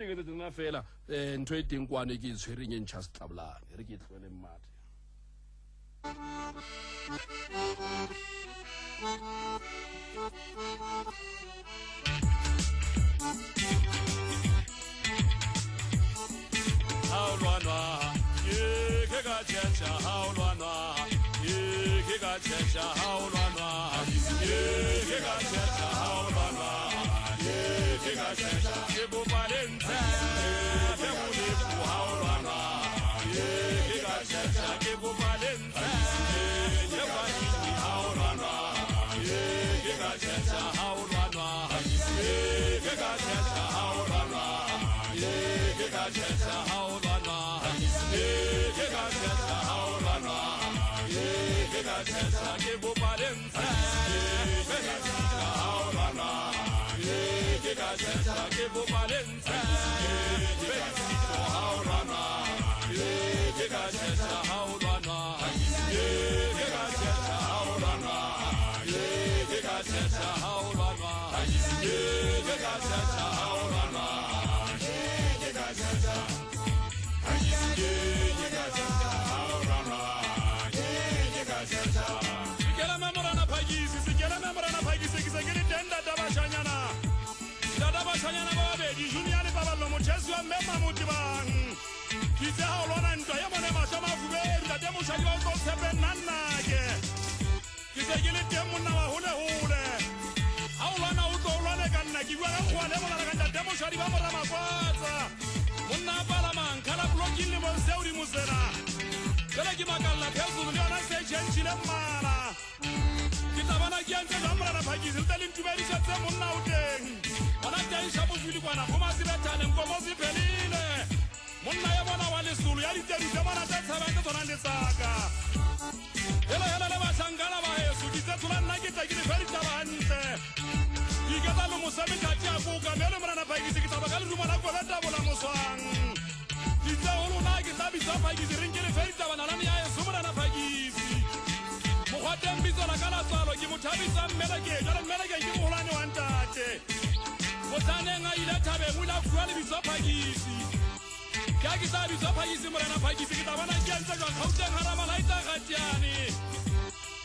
ke tsena fela ntwe teng kwane ke tshwereng ntšha setlabolane re ke tlwele mmate haulwana ye ke ga tshetsha haulwana ye ke ga tshetsha haulwana ye ke ga tshetsha haulwana ye ke ga tshetsha ke bo balentse ke bo le haulwana ye ke ga tshetsha ke bo balentse ye ba ni haulwana ye ke ga tshetsha haulwana ye ke ga tshetsha haulwana ye ke ga tshetsha haulwana ye ke ga tshetsha haulwana ye ke ga tshetsha ke bo balentse ye ke ga tshetsha haulwana ye ke ga tshetsha ke bo balentse ye ke ga tshetsha haulwana ye ke ga tshetsha haulwana ye ke ga tshetsha haulwana ye ke ga tshetsha haulwana ye ke ga tshetsha haulwana ye ke ga tshetsha sikela memorana phagisi ke se ke le teng data bashanyana ba babedi junior le paballo motšhesi wa mmema motibang ke itse ga o lwana ntwa ye mone mašwa mafubedu tate mošadi ba o tlo tshepe nnannake ke se ke le teng monna wa golehole ga o lwana o tlo o lwane ka nna ke bua ka nkgowa le molana ka tate mošadi ba moramakwatsa monna a palamang khala blocking le monseo di mosena jale ke makalla phezulu le yona se tšhentšhile mmala ke tabana ke antse jwa morana phakisi nte le ntumedišetse monna o teng ona taiša bofilikwana go masebethane nkomo se phelile monna ye bona wa lesolo ya ditedise bona tse tshabang ke tsonang le tsaka hele le bašhankana ba eso ke tsetshola nna ke tla ke le feditabantle ke iketsa le mosemetšatši a koka mme le morana phakisi ke taba ka lerumana kobetabola moswang ditse go lona ke tla bitsa phakisi reng ke le feditabanalanne ya eso morana phakisi mokgwateng bitsola ka latswalo ke mothabisa mmeleke jale mmeleke ke mogolane wa ntate botsaneng a ile thabeng o ile a fua le bitsa phakisi ke a ke sa bitsa phakisi morena phakisi ke tabana ke antse jwa kgauteng garamalaita gatiane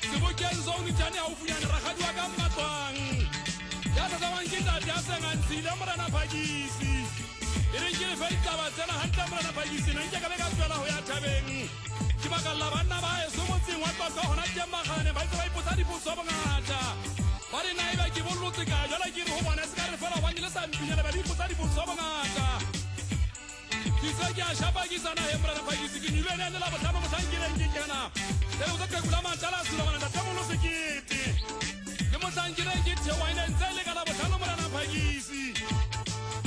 sebokeng sounitšane gaufunyane ragadiwa ka mmatlwang ya sasabang ke tate a sengantshile morena phakisi e reng ke lefe ditaba tsena gantle morena phakisi neng ke ka be ka tswela go ya thabeng ke bakalla banna ba eso motseng wa tlwatlwa gona teng magane ba itse ba ipotsa dipotso bongata ba re nae ba ke bollotse ka jala ke re go bona se ka re fela gwane le sampinyana ba di ipotsa dipotso bongata ke se ke a šapakisana he morena phakisi ke nilwe ene la botlhano motlhankileng ke kena le o tse tekula mantšala a sula bona tatemolo sekete ke motlhankileng ke thewaine ntse le ka la botlhano morena phakisi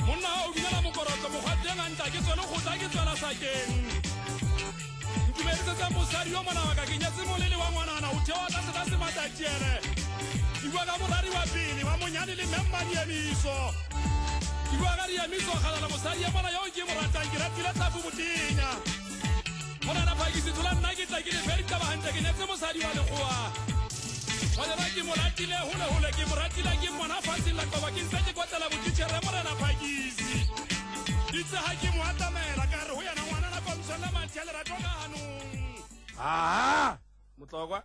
monna ga o dumela mokorotlo mokgwateng a ntla ke tswele kgotla ke tswela sakeng ntumedisetse mosadi yo mona wa ka ke nyetse molele wa ngwanana o thewa tlasetla sematatiele ke bua ka morari wa pele wa monyane le memma diemiso ke bua ka diemiso galala mosadi ye mona yo ke mo ratang ke ratile tlafu botenya monana phakisi tlola nna ke tla ke le feditaba gantle ke nyetse mosadi wa lekgowa gonyana ke mo ratile golehole ke mo ratile ke mona fatseng la qoba ke ntse ke kotlela botitšhere morena phakisi ditse ga ke mo atamela ka re go yana ngwanana komšhon le mantšha lerato ka ganong motlokwa